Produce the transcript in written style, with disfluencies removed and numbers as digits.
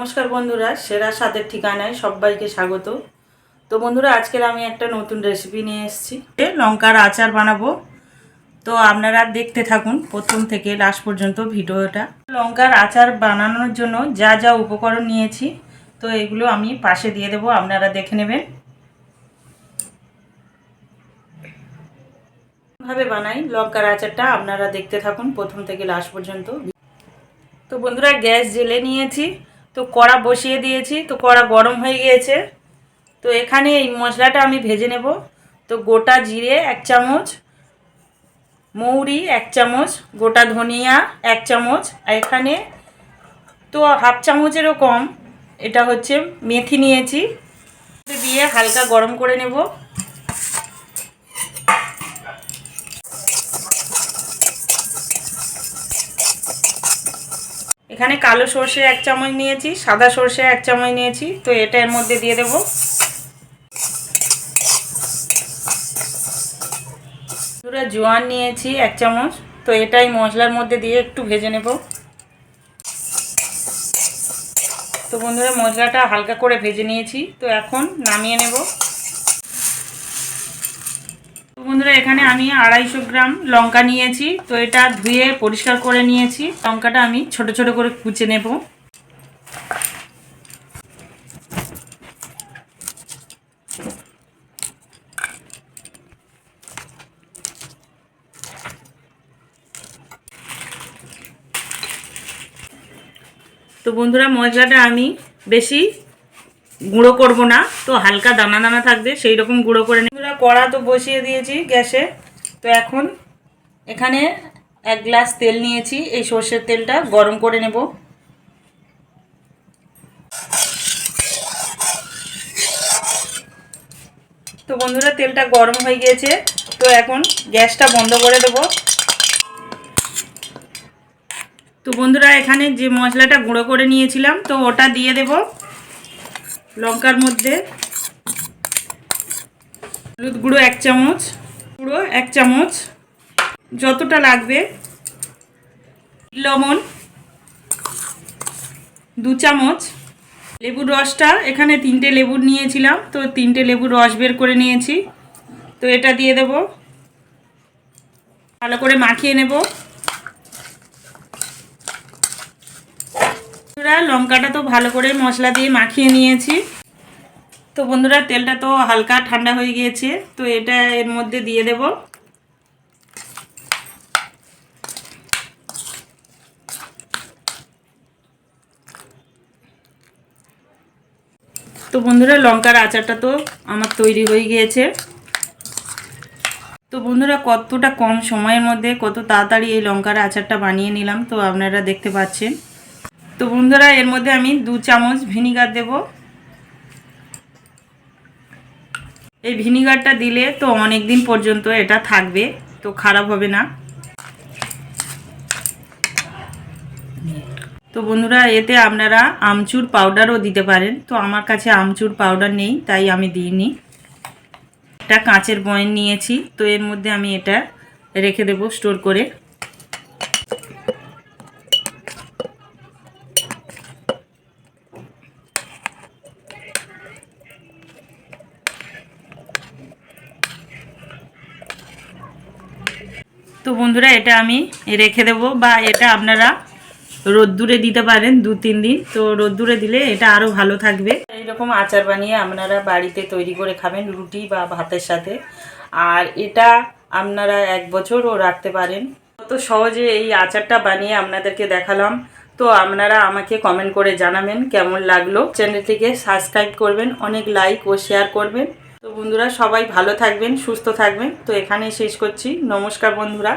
নমস্কার বন্ধুরা, সেরা স্বাদের ঠিকানায় সবাইকে স্বাগত। তো বন্ধুরা, আজকের আমি একটা নতুন রেসিপি নিয়ে এসেছি। লঙ্কার আচার বানাবো। তো আপনারা দেখতে থাকুন প্রথম থেকে লাস্ট পর্যন্ত ভিডিওটা। লঙ্কার আচার বানানোর জন্য যা যা উপকরণ নিয়েছি, তো এগুলো আমি পাশে দিয়ে দেবো, আপনারা দেখে নেবেন। কিভাবে বানাই লঙ্কার আচারটা আপনারা দেখতে থাকুন প্রথম থেকে লাস্ট পর্যন্ত। তো বন্ধুরা, গ্যাস জ্বেলে নিয়েছি, তো কড়া বসিয়ে দিয়েছি, তো কড়া গরম হয়ে গিয়েছে। তো এখানে এই মশলাটা আমি ভেজে নেব। তো গোটা জিরে 1 চামচ, মৌরি 1 চামচ, গোটা ধনিয়া 1 চামচ, আর এখানে তো হাফ চামচেরও কম এটা হচ্ছে মেথি নিয়েছি, দিয়ে হালকা গরম করে নেব। এখানে কালো সর্ষে 1 চামচ নিয়েছি, সাদা সর্ষে 1 চামচ নিয়েছি, তো এটা এর মধ্যে দিয়ে দেব। জোয়ান নিয়েছি 1 চামচ, তো এটাই মশলার মধ্যে দিয়ে একটু ভেজে নেব। তো বন্ধুরা, মশলাটা হালকা করে ভেজে নিয়েছি, তো এখন নামিয়ে নেব। তো বন্ধুরা, এখানে আমি 250 গ্রাম লঙ্কা নিয়েছি, তো এটা ধুয়ে পরিষ্কার করে নিয়েছি। লঙ্কাটা আমি ছোট ছোট করে কুচে নেব। তো বন্ধুরা, মশলাটা আমি বেশি গুঁড়ো করব না, তো হালকা দানা দানা থাকবে সেই রকম গুঁড়ো করে নিই। কড়া তো বসিয়ে দিয়েছি গ্যাসে। তো এখন এখানে 1 গ্লাস তেল নিয়েছি, এই সর্ষের তেলটা গরম করে নেব। তো বন্ধুরা, তেলটা গরম হয়ে গিয়েছে, তো এখন গ্যাসটা বন্ধ করে দেব। তো বন্ধুরা, এখানে যে মশলাটা গুঁড়ো করে নিয়েছিলাম, তো ওটা দিয়ে দেব লঙ্কার মধ্যে। হলুদ গুঁড়ো 1 চামচ, গুঁড়ো 1 চামচ, যতটা লাগবে। লবণ 2 চামচ। লেবুর রসটা এখানে 3টে লেবু নিয়েছিলাম, তো 3টে লেবুর রস বের করে নিয়েছি, তো এটা দিয়ে দেব। ভালো করে মাখিয়ে নেব। লঙ্কাটা তো ভালো করে মশলা দিয়ে মাখিয়ে নিয়েছি। তো বন্ধুরা, তেলটা তো হালকা ঠান্ডা হয়ে গিয়েছে, তো এটা এর মধ্যে দিয়ে দেব। তো বন্ধুরা, লঙ্কার আচারটা তো আমার তৈরি হয়ে গিয়েছে। তো বন্ধুরা, কতটা কম সময়ের মধ্যে কত তাড়াতাড়ি এই লঙ্কার আচারটা বানিয়ে নিলাম, তো আপনারা দেখতে পাচ্ছেন। তো বন্ধুরা, এর মধ্যে আমি 2 চামচ ভিনিগার দেব। এই ভিনিগারটা দিলে তো অনেক দিন পর্যন্ত এটা থাকবে, তো খারাপ হবে না। তো বন্ধুরা, এতে আপনারা আমচুর পাউডারও দিতে পারেন, তো আমার কাছে আমচুর পাউডার নেই, তাই আমি দিইনি। একটা কাঁচের বয়াম নিয়েছি, তো এর মধ্যে আমি এটা রেখে দেব স্টোর করে। তো বন্ধুরা, এটা আমি রেখে দেব, বা এটা আপনারা রোদ্দুরে দিতে পারেন 2-3 দিন, তো রোদ্দুরে দিলে এটা আরও ভালো থাকবে। এইরকম আচার বানিয়ে আপনারা বাড়িতে তৈরি করে খাবেন রুটি বা ভাতের সাথে, আর এটা আপনারা 1 বছরও রাখতে পারেন। কত সহজে এই আচারটা বানিয়ে আপনাদেরকে দেখালাম। তো আপনারা আমাকে কমেন্ট করে জানাবেন কেমন লাগলো। চ্যানেলটিকে সাবস্ক্রাইব করবেন, অনেক লাইক ও শেয়ার করবেন। তো বন্ধুরা, সবাই ভালো থাকবেন, সুস্থ থাকবেন। তো এখানেই শেষ করছি। নমস্কার বন্ধুরা।